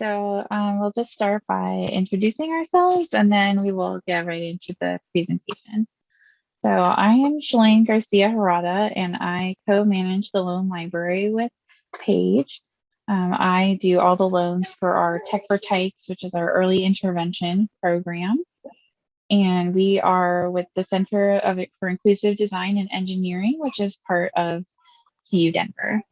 We'll just start by introducing ourselves and then we will get right into the presentation. So I am Shalane Garcia Harada and I co-manage the loan library with Paige. I do all the loans for our Tech for Tykes, which is our early intervention program. And we are with the Center for Inclusive Design and Engineering, which is part of CU Denver.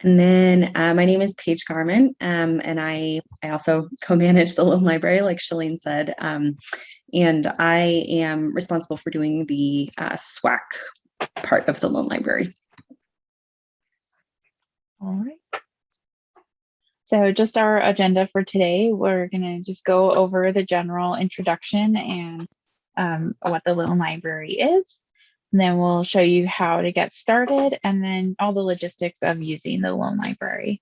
And then my name is Paige Garman, and I also co-manage the loan library, like Shalane said, and I am responsible for doing the SWAAC part of the loan library. All right. So just our agenda for today, we're going to just go over the general introduction and what the loan library is. And then we'll show you how to get started and then all the logistics of using the loan library.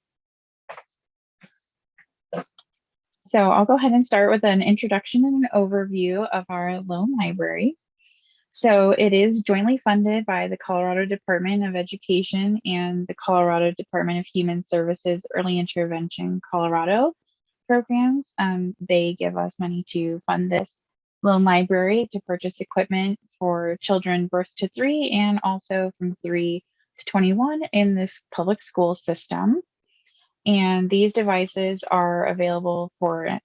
So I'll go ahead and start with an introduction and an overview of our loan library. So it is jointly funded by the Colorado Department of Education and the Colorado Department of Human Services Early Intervention Colorado programs. They give us money to fund this loan library to purchase equipment for children birth to 3 and also from 3 to 21 in this public school system. And these devices are available for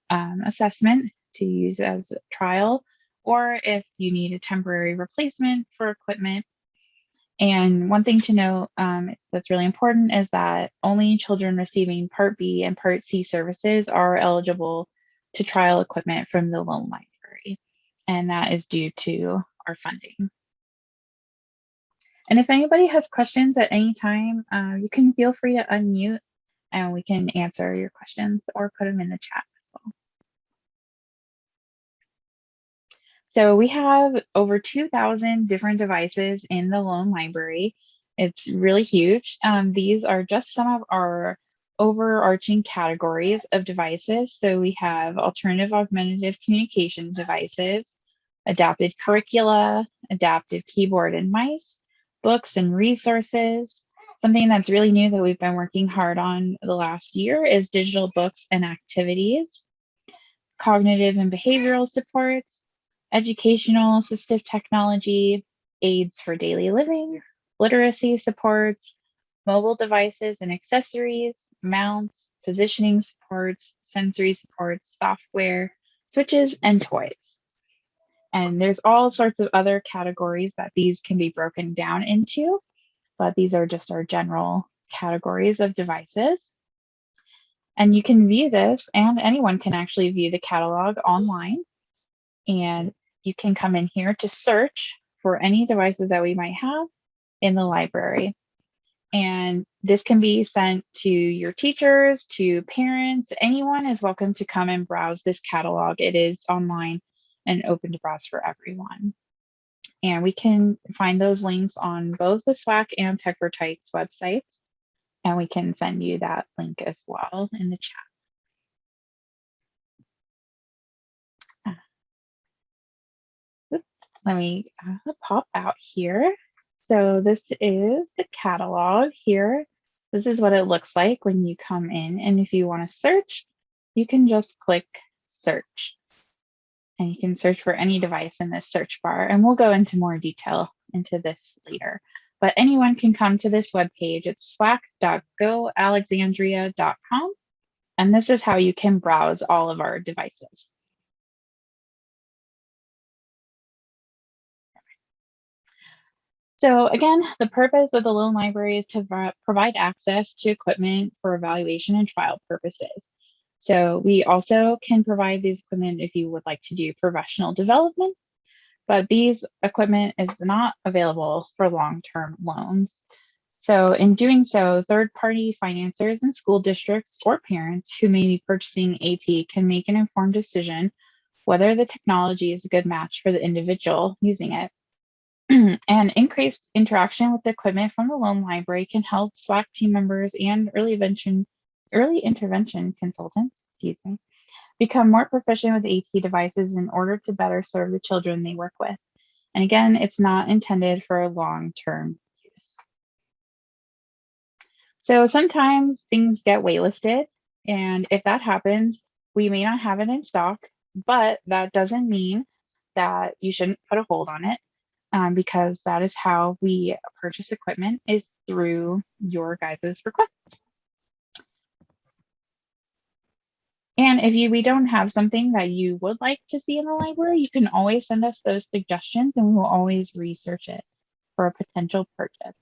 assessment to use as a trial, or if you need a temporary replacement for equipment. And one thing to note that's really important is that only children receiving Part B and Part C services are eligible to trial equipment from the loan library. And that is due to our funding. And if anybody has questions at any time, you can feel free to unmute and we can answer your questions or put them in the chat as well. So we have over 2,000 different devices in the loan library. It's really huge. These are just some of our overarching categories of devices. So we have alternative augmentative communication devices, adapted curricula, adaptive keyboard and mice, books and resources. Something that's really new that we've been working hard on the last year is digital books and activities, cognitive and behavioral supports, educational assistive technology, aids for daily living, literacy supports, mobile devices and accessories, mounts, positioning supports, sensory supports, software, switches, and toys. And there's all sorts of other categories that these can be broken down into, but these are just our general categories of devices. And you can view this, and anyone can actually view the catalog online. And you can come in here to search for any devices that we might have in the library. And this can be sent to your teachers, to parents. Anyone is welcome to come and browse this catalog. It is online and open to browse for everyone. And we can find those links on both the SWAAC and Tech for Tykes websites. And we can send you that link as well in the chat. Let me pop out here. So this is the catalog here. This is what it looks like when you come in. And if you want to search, you can just click search. And you can search for any device in this search bar. And we'll go into more detail into this later. But anyone can come to this webpage. It's swac.goalexandria.com. And this is how you can browse all of our devices. So again, the purpose of the loan library is to provide access to equipment for evaluation and trial purposes. So we also can provide these equipment if you would like to do professional development, but these equipment is not available for long-term loans. So in doing so, third-party financiers and school districts or parents who may be purchasing AT can make an informed decision whether the technology is a good match for the individual using it. And increased interaction with the equipment from the loan library can help SWAAC team members and early intervention consultants, become more proficient with AT devices in order to better serve the children they work with. And again, it's not intended for long-term use. So sometimes things get waitlisted And if that happens, we may not have it in stock, but that doesn't mean that you shouldn't put a hold on it, because that is how we purchase equipment, is through your guys' request. And if we don't have something that you would like to see in the library, you can always send us those suggestions and we will always research it for a potential purchase.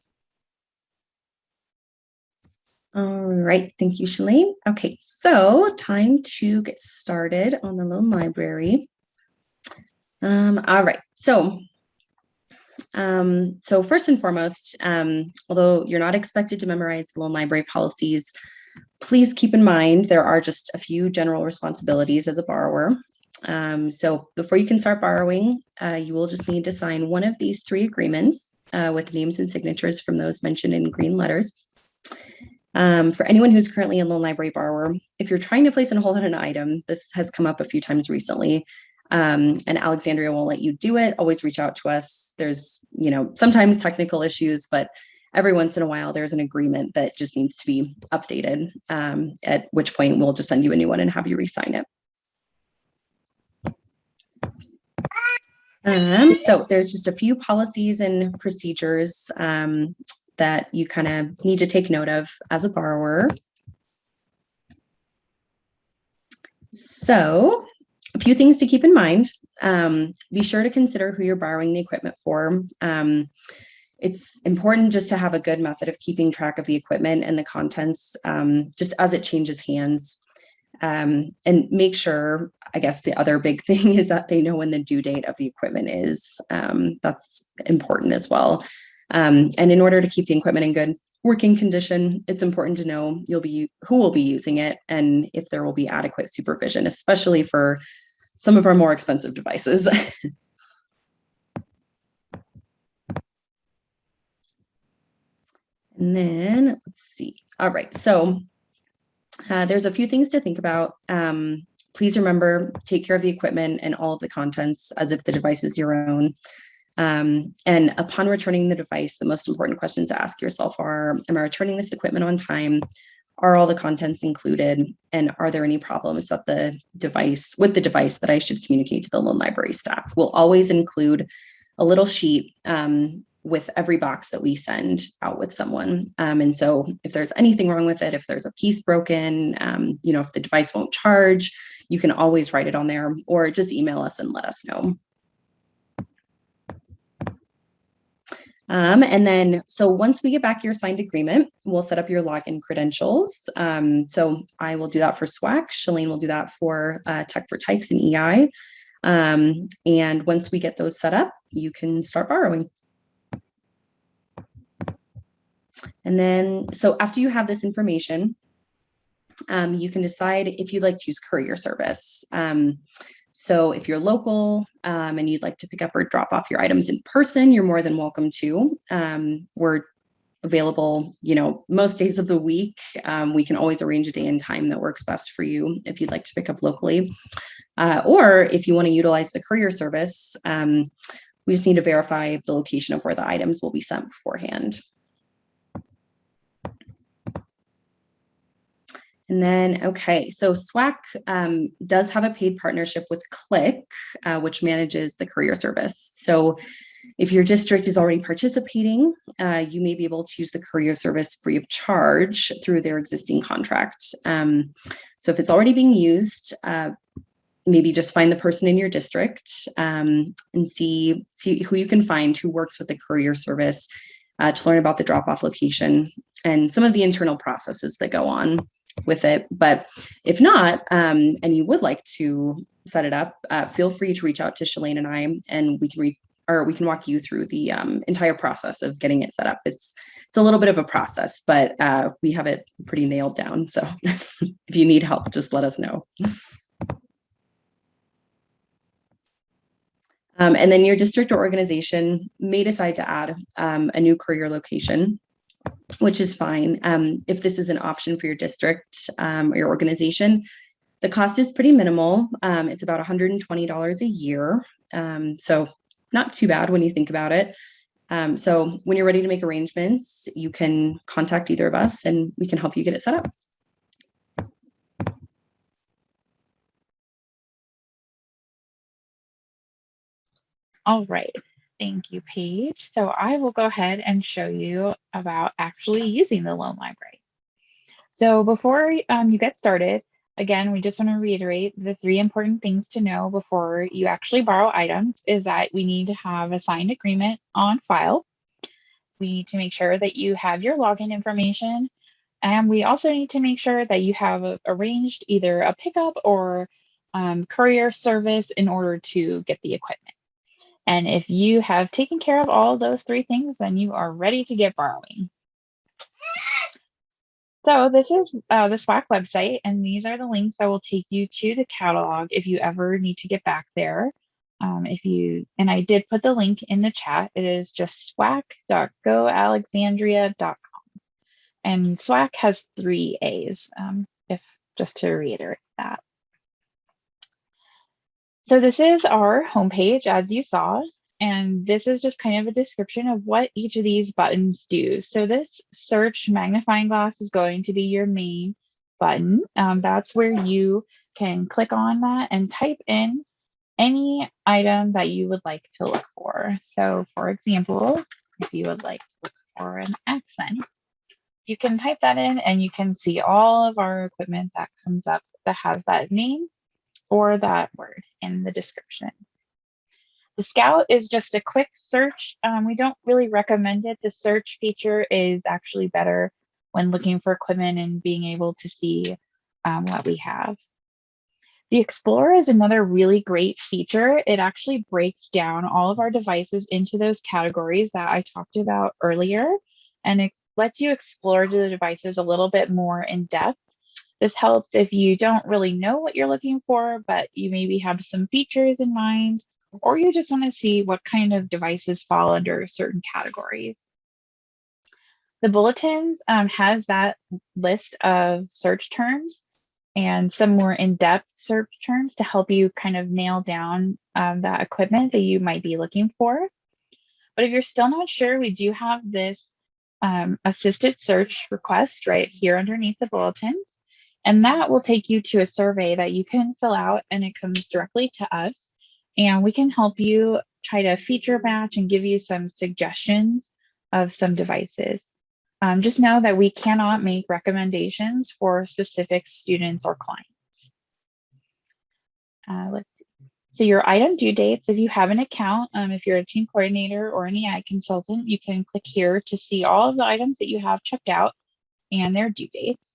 All right, thank you, Shalene. Okay, so time to get started on the loan library. All right, so first and foremost, although you're not expected to memorize the loan library policies, please keep in mind there are just a few general responsibilities as a borrower. So before you can start borrowing, you will just need to sign one of these 3 agreements with names and signatures from those mentioned in green letters. For anyone who's currently a loan library borrower, if you're trying to place a hold on an item, this has come up a few times recently, and Alexandria won't let you do it, always reach out to us. There's, sometimes technical issues, but every once in a while there's an agreement that just needs to be updated, at which point we'll just send you a new one and have you re-sign it. So there's just a few policies and procedures that you kind of need to take note of as a borrower. So a few things to keep in mind. Be sure to consider who you're borrowing the equipment for. It's important just to have a good method of keeping track of the equipment and the contents, just as it changes hands. And make sure, I guess the other big thing is that they know when the due date of the equipment is. That's important as well. And in order to keep the equipment in good working condition, it's important to know who will be using it and if there will be adequate supervision, especially for some of our more expensive devices. And then let's see. All right, so there's a few things to think about. Please remember, take care of the equipment and all of the contents as if the device is your own. And upon returning the device, the most important questions to ask yourself are, am I returning this equipment on time? Are all the contents included? And are there any problems with the device that I should communicate to the loan library staff? We'll always include a little sheet with every box that we send out with someone. And so if there's anything wrong with it, if there's a piece broken, if the device won't charge, you can always write it on there or just email us and let us know. And then, so once we get back your signed agreement, we'll set up your login credentials. So I will do that for SWAAC. Shalene will do that for Tech for Tykes and EI. And once we get those set up, you can start borrowing. And then, so after you have this information, you can decide if you'd like to use courier service. So if you're local and you'd like to pick up or drop off your items in person, you're more than welcome to. We're available, most days of the week. We can always arrange a day and time that works best for you if you'd like to pick up locally. Or if you want to utilize the courier service, we just need to verify the location of where the items will be sent beforehand. And then, okay, so SWAAC does have a paid partnership with Click, which manages the courier service. So if your district is already participating, you may be able to use the courier service free of charge through their existing contract. So if it's already being used, maybe just find the person in your district and see who you can find who works with the courier service to learn about the drop-off location and some of the internal processes that go on with it. But if not, and you would like to set it up, feel free to reach out to Shalene and I, and we can walk you through the entire process of getting it set up. It's a little bit of a process, but we have it pretty nailed down. So if you need help, just let us know. And then your district or organization may decide to add a new courier location, which is fine. If this is an option for your district or your organization, the cost is pretty minimal. It's about $120 a year. So not too bad when you think about it. So when you're ready to make arrangements, you can contact either of us and we can help you get it set up. All right. Thank you, Paige. So I will go ahead and show you about actually using the loan library. So before you get started, again, we just want to reiterate the three important things to know before you actually borrow items is that we need to have a signed agreement on file. We need to make sure that you have your login information. And we also need to make sure that you have arranged either a pickup or courier service in order to get the equipment. And if you have taken care of all those three things, then you are ready to get borrowing. So this is the SWAAC website, and these are the links that will take you to the catalog if you ever need to get back there. And I did put the link in the chat. It is just swac.goalexandria.com. And SWAC has 3 A's, if just to reiterate that. So this is our homepage, as you saw, and this is just kind of a description of what each of these buttons do. So this search magnifying glass is going to be your main button. That's where you can click on that and type in any item that you would like to look for. So for example, if you would like to look for an accent, you can type that in and you can see all of our equipment that comes up that has that name or that word in the description. The Scout is just a quick search. We don't really recommend it. The search feature is actually better when looking for equipment and being able to see what we have. The Explorer is another really great feature. It actually breaks down all of our devices into those categories that I talked about earlier, and it lets you explore the devices a little bit more in depth. This helps if you don't really know what you're looking for, but you maybe have some features in mind, or you just want to see what kind of devices fall under certain categories. The Bulletins has that list of search terms and some more in-depth search terms to help you kind of nail down that equipment that you might be looking for. But if you're still not sure, we do have this assisted search request right here underneath the bulletins. And that will take you to a survey that you can fill out, and it comes directly to us. And we can help you try to feature match and give you some suggestions of some devices. Just know that we cannot make recommendations for specific students or clients. Let's see. So your item due dates, if you have an account, if you're a team coordinator or an EI consultant, you can click here to see all of the items that you have checked out and their due dates.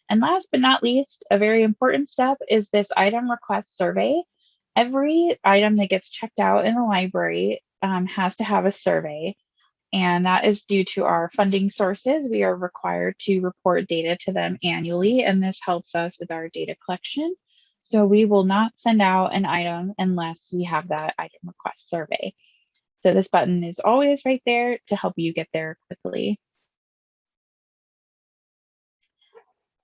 And last but not least, a very important step is this item request survey. Every item that gets checked out in the library has to have a survey. And that is due to our funding sources. We are required to report data to them annually, and this helps us with our data collection. So we will not send out an item unless we have that item request survey. So this button is always right there to help you get there quickly.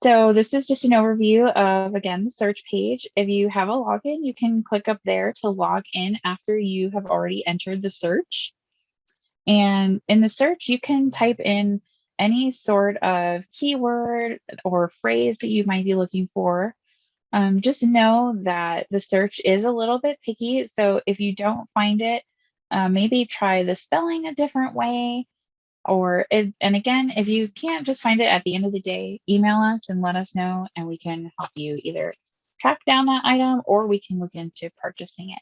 So this is just an overview of, again, the search page. If you have a login, you can click up there to log in after you have already entered the search. And in the search, you can type in any sort of keyword or phrase that you might be looking for. Just know that the search is a little bit picky. So if you don't find it, maybe try the spelling a different way. And again, if you can't just find it at the end of the day, email us and let us know, and we can help you either track down that item or we can look into purchasing it.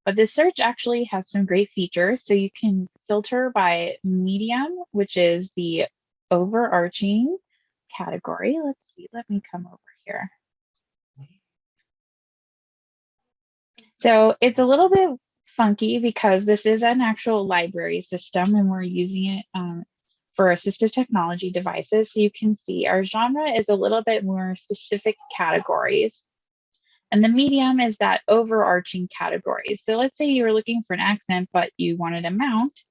But this search actually has some great features. So you can filter by medium, which is the overarching category. Let's see, let me come over here. So it's a little bit funky because this is an actual library system and we're using it for assistive technology devices. So you can see our genre is a little bit more specific categories. And the medium is that overarching category. So let's say you were looking for an accent, but you wanted a mount,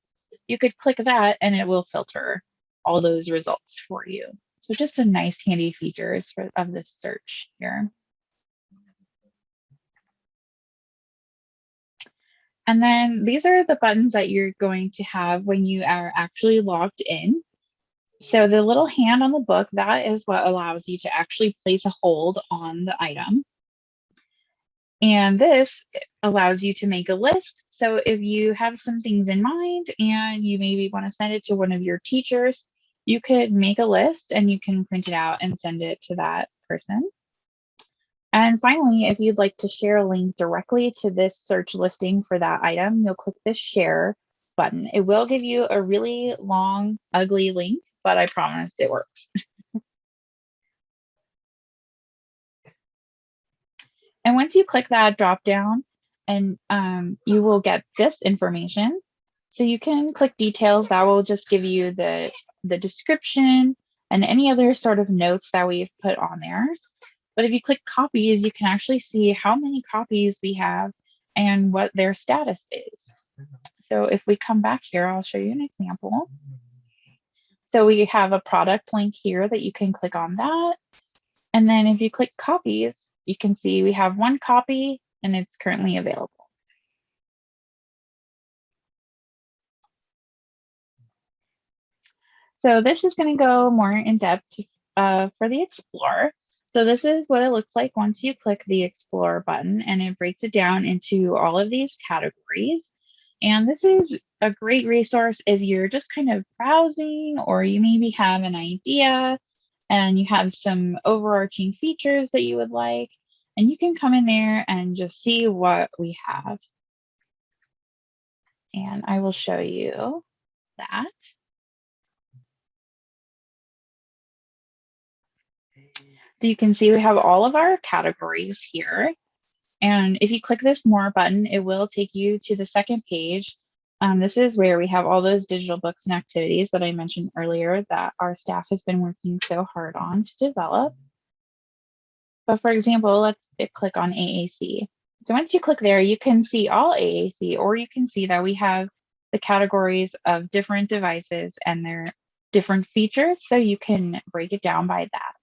you could click that and it will filter all those results for you. So just some nice handy features of this search here. And then these are the buttons that you're going to have when you are actually logged in. So the little hand on the book, that is what allows you to actually place a hold on the item. And this allows you to make a list. So if you have some things in mind and you maybe want to send it to one of your teachers, you could make a list and you can print it out and send it to that person. And finally, if you'd like to share a link directly to this search listing for that item, you'll click this share button. It will give you a really long, ugly link, but I promise it works. And once you click that drop down, and you will get this information. So you can click details. That will just give you the description and any other sort of notes that we've put on there. But if you click copies, you can actually see how many copies we have and what their status is. So if we come back here, I'll show you an example. So we have a product link here that you can click on that. And then if you click copies, you can see we have one copy and it's currently available. So this is going to go more in depth for the Explore. So this is what it looks like once you click the Explore button, and it breaks it down into all of these categories. And this is a great resource if you're just kind of browsing, or you maybe have an idea and you have some overarching features that you would like, and you can come in there and just see what we have. And I will show you that. So you can see we have all of our categories here. And if you click this more button, it will take you to the second page. This is where we have all those digital books and activities that I mentioned earlier that our staff has been working so hard on to develop. But for example, let's click on AAC. So once you click there, you can see all AAC, or you can see that we have the categories of different devices and their different features. So you can break it down by that.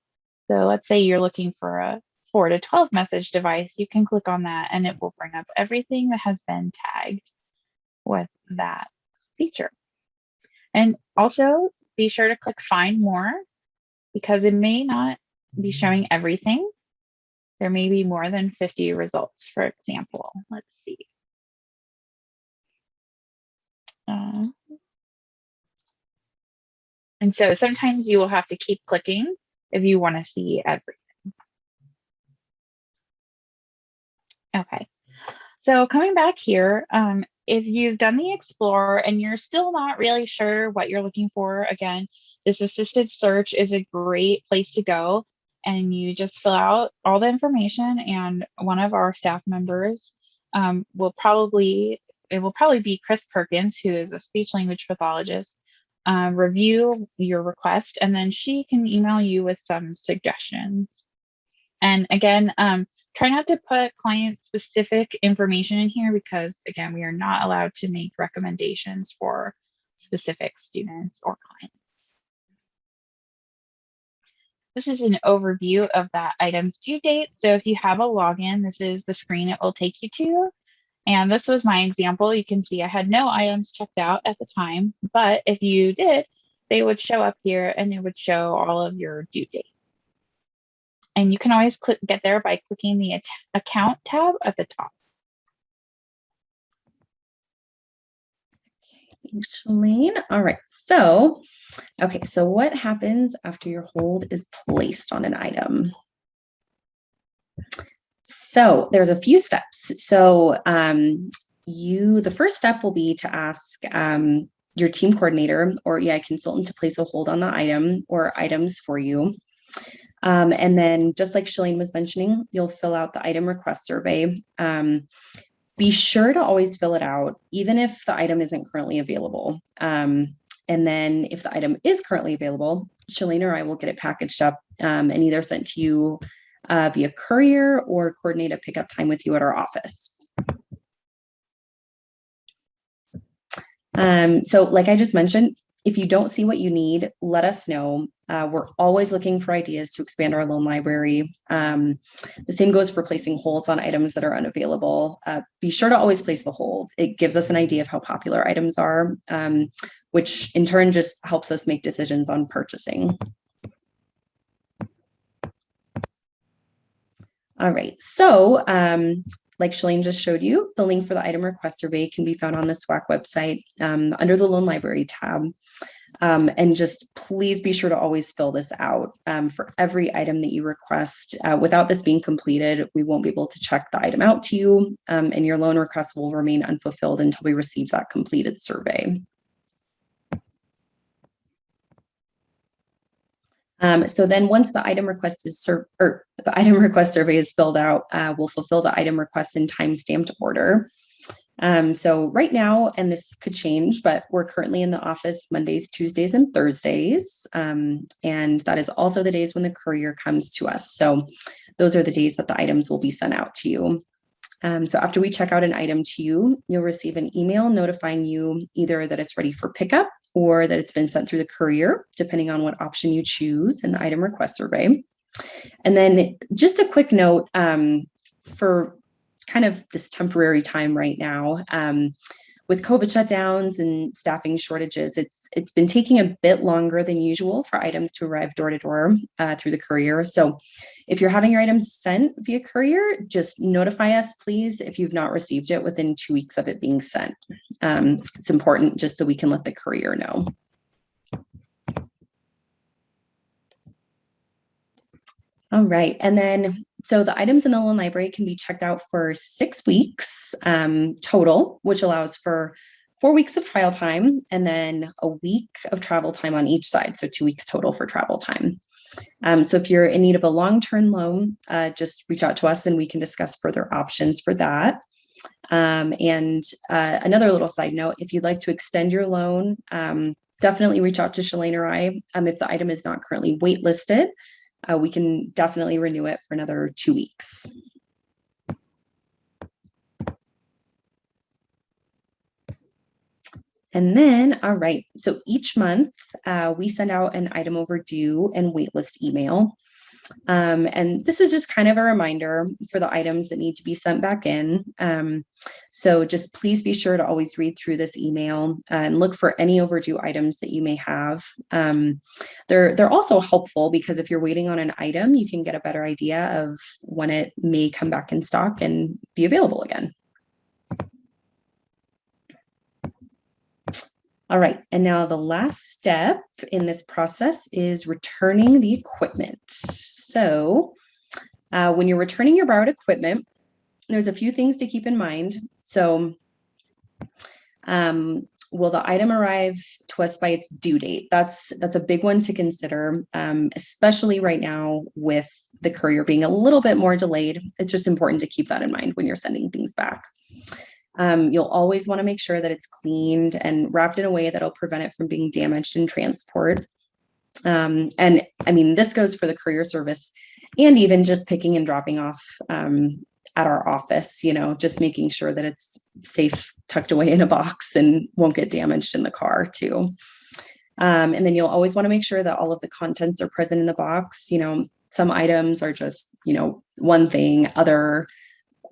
So let's say you're looking for a 4 to 12 message device, you can click on that and it will bring up everything that has been tagged with that feature. And also be sure to click find more, because it may not be showing everything. There may be more than 50 results, for example. Let's see. And so sometimes you will have to keep clicking if you want to see everything. Okay, so coming back here, if you've done the Explore and you're still not really sure what you're looking for, again, this assisted search is a great place to go. And you just fill out all the information, and one of our staff members will probably be Chris Perkins, who is a speech language pathologist, review your request, and then she can email you with some suggestions. And again, try not to put client specific information in here, because again, we are not allowed to make recommendations for specific students or clients. This is an overview of that item's due date. So if you have a login, this is the screen it will take you to. And this was my example. You can see I had no items checked out at the time, but if you did, they would show up here and it would show all of your due date. And you can always get there by clicking the account tab at the top. Thanks, Shalane. All right, so what happens after your hold is placed on an item? So there's a few steps. So the first step will be to ask your team coordinator or EI consultant to place a hold on the item or items for you. And then, just like Shalane was mentioning, you'll fill out the item request survey. Be sure to always fill it out, even if the item isn't currently available. And then if the item is currently available, Shalane or I will get it packaged up and either sent to you via courier or coordinate a pickup time with you at our office. So like I just mentioned, if you don't see what you need, let us know. We're always looking for ideas to expand our loan library. The same goes for placing holds on items that are unavailable. Be sure to always place the hold. It gives us an idea of how popular items are, which in turn just helps us make decisions on purchasing. All right, so like Shalane just showed you, the link for the item request survey can be found on the SWAAC website under the Loan Library tab. And just please be sure to always fill this out for every item that you request. Without this being completed, we won't be able to check the item out to you, and your loan request will remain unfulfilled until we receive that completed survey. So then once the item request is the item request survey is filled out, we'll fulfill the item request in time-stamped order. So right now, and this could change, but we're currently in the office Mondays, Tuesdays, and Thursdays. And that is also the days when the courier comes to us. So those are the days that the items will be sent out to you. So after we check out an item to you, you'll receive an email notifying you either that it's ready for pickup or that it's been sent through the courier, depending on what option you choose in the item request survey. And then just a quick note for kind of this temporary time right now, with COVID shutdowns and staffing shortages, it's been taking a bit longer than usual for items to arrive door to door through the courier. So if you're having your items sent via courier, just notify us, please, if you've not received it within 2 weeks of it being sent. It's important just so we can let the courier know. All right, and then so the items in the loan library can be checked out for 6 weeks total, which allows for 4 weeks of trial time and then a week of travel time on each side. So 2 weeks total for travel time. So if you're in need of a long-term loan, just reach out to us and we can discuss further options for that. And another little side note, if you'd like to extend your loan, definitely reach out to Shalane or I. If the item is not currently waitlisted, we can definitely renew it for another 2 weeks. And then, all right, so each month we send out an item overdue and waitlist email. And this is just kind of a reminder for the items that need to be sent back in. So just please be sure to always read through this email and look for any overdue items that you may have. They're also helpful because if you're waiting on an item, you can get a better idea of when it may come back in stock and be available again. All right, and now the last step in this process is returning the equipment. So when you're returning your borrowed equipment, there's a few things to keep in mind. So will the item arrive to us by its due date? That's a big one to consider, especially right now with the courier being a little bit more delayed. It's just important to keep that in mind when you're sending things back. You'll always want to make sure that it's cleaned and wrapped in a way that'll prevent it from being damaged in transport. And I mean, this goes for the courier service and even just picking and dropping off at our office, just making sure that it's safe, tucked away in a box and won't get damaged in the car too. And then you'll always want to make sure that all of the contents are present in the box. Some items are just, one thing, other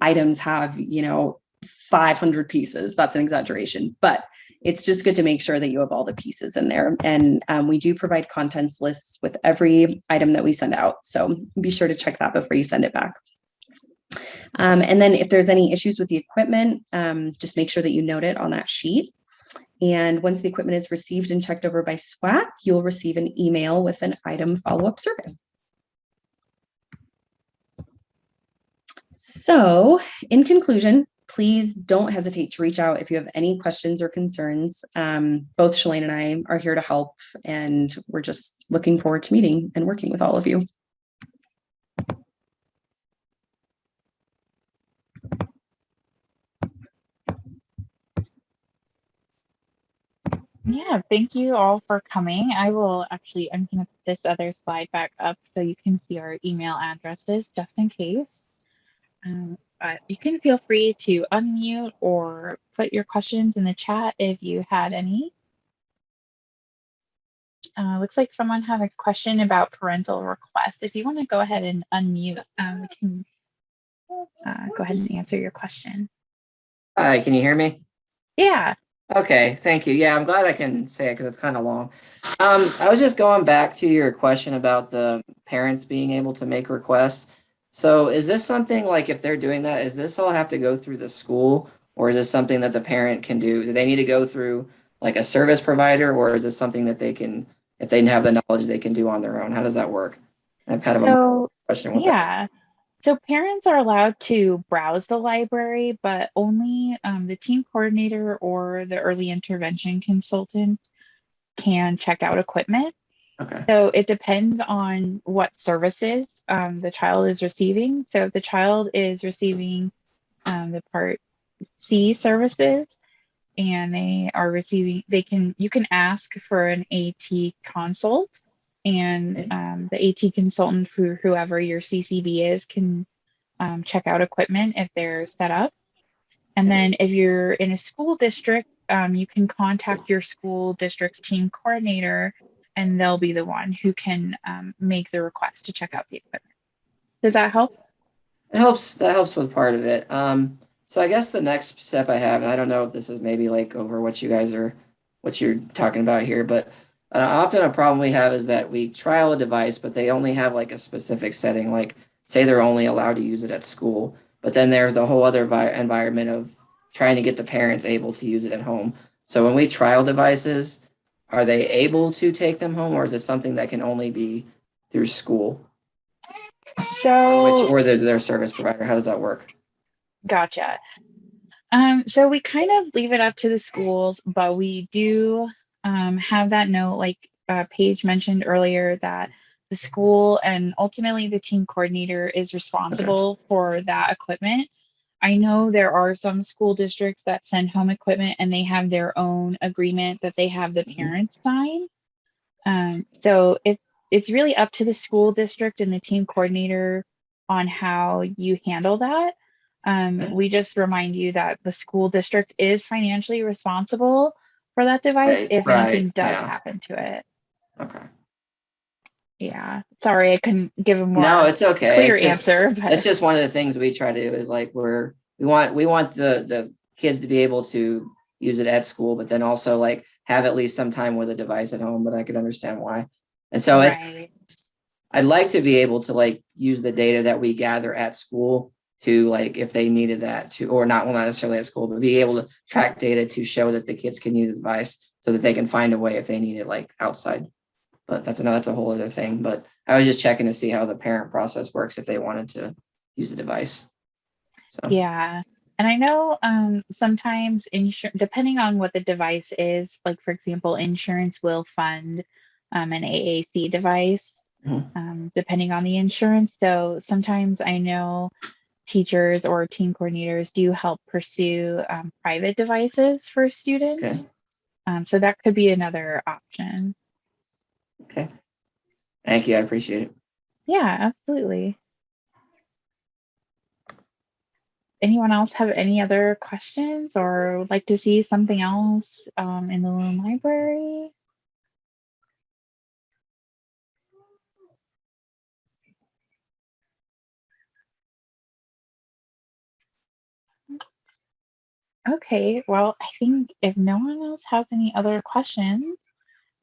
items have, 500 pieces. That's an exaggeration, but it's just good to make sure that you have all the pieces in there. And we do provide contents lists with every item that we send out. So be sure to check that before you send it back. And then if there's any issues with the equipment, just make sure that you note it on that sheet. And once the equipment is received and checked over by SWAAC, you'll receive an email with an item follow-up survey. So in conclusion, please don't hesitate to reach out if you have any questions or concerns. Both Shalane and I are here to help, and we're just looking forward to meeting and working with all of you. Yeah, thank you all for coming. I'm going to put this other slide back up so you can see our email addresses just in case. But you can feel free to unmute or put your questions in the chat if you had any. Looks like someone had a question about parental requests. If you want to go ahead and unmute, we can go ahead and answer your question. Hi, can you hear me? Yeah. Okay, thank you. Yeah, I'm glad I can say it because it's kind of long. I was just going back to your question about the parents being able to make requests. So is this something like if they're doing that, is this all have to go through the school, or is this something that the parent can do? Do they need to go through like a service provider, or is this something that they can, if they have the knowledge, they can do on their own? How does that work? I have kind of a So, question with that. yeah. So parents are allowed to browse the library, but only the team coordinator or the early intervention consultant can check out equipment. Okay. So it depends on what services the child is receiving. So if the child is receiving the Part C services and they are receiving, you can ask for an AT consult, and Okay. the AT consultant, for whoever your CCB is, can check out equipment if they're set up. And Okay. then if you're in a school district, you can contact your school district's team coordinator, and they'll be the one who can make the request to check out the equipment. Does that help? It helps. That helps with part of it. So I guess the next step I have, and I don't know if this is maybe like over what you guys are, what you're talking about here, but often a problem we have is that we trial a device, but they only have like a specific setting. Like say they're only allowed to use it at school, but then there's a whole other environment of trying to get the parents able to use it at home. So when we trial devices, are they able to take them home, or is it something that can only be through school? So, Or their service provider? How does that work? gotcha. So we kind of leave it up to the schools, but we do have that note, like Paige mentioned earlier, that the school and ultimately the team coordinator is Okay. responsible for that equipment. I know there are some school districts that send home equipment and they have their own agreement that they have the Mhm. parents sign. So it's really up to the school district and the team coordinator on how you handle that. Okay. We just remind you that the school district is financially responsible for that device Right. if Right. anything does Yeah. happen to it. Okay. Yeah. Sorry, I couldn't give a No, more it's okay. clear answer, It's but just one of the things we try to do is like we want the kids to be able to use it at school, but then also like have at least some time with a device at home, but I could understand why. And so it's right. I'd like to be able to like use the data that we gather at school to like if they needed that to, or not, well, not necessarily at school, but be able to track data to show that the kids can use the device so that they can find a way if they need it like outside. But that's a whole other thing. But I was just checking to see how the parent process works if they wanted to use the device. So Yeah. And I know sometimes insurance, depending on what the device is, like for example, insurance will fund an AAC device, mhm. depending on the insurance. So sometimes I know teachers or team coordinators do help pursue private devices for Okay. students. So that could be another option. Okay. Thank you. I appreciate it. Yeah, absolutely. Anyone else have any other questions or would like to see something else in the Loon Library? Okay, well, I think if no one else has any other questions,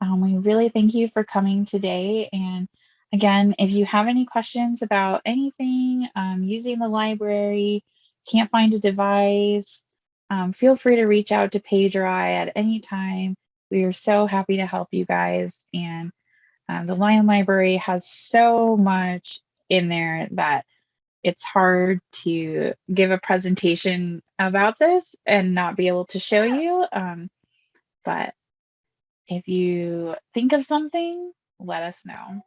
we really thank you for coming today. And again, if you have any questions about anything, using the library, can't find a device, feel free to reach out to Paige or I at any time. We are so happy to help you guys. And the Lion Library has so much in there that it's hard to give a presentation about this and not be able to show you. But if you think of something, let us know.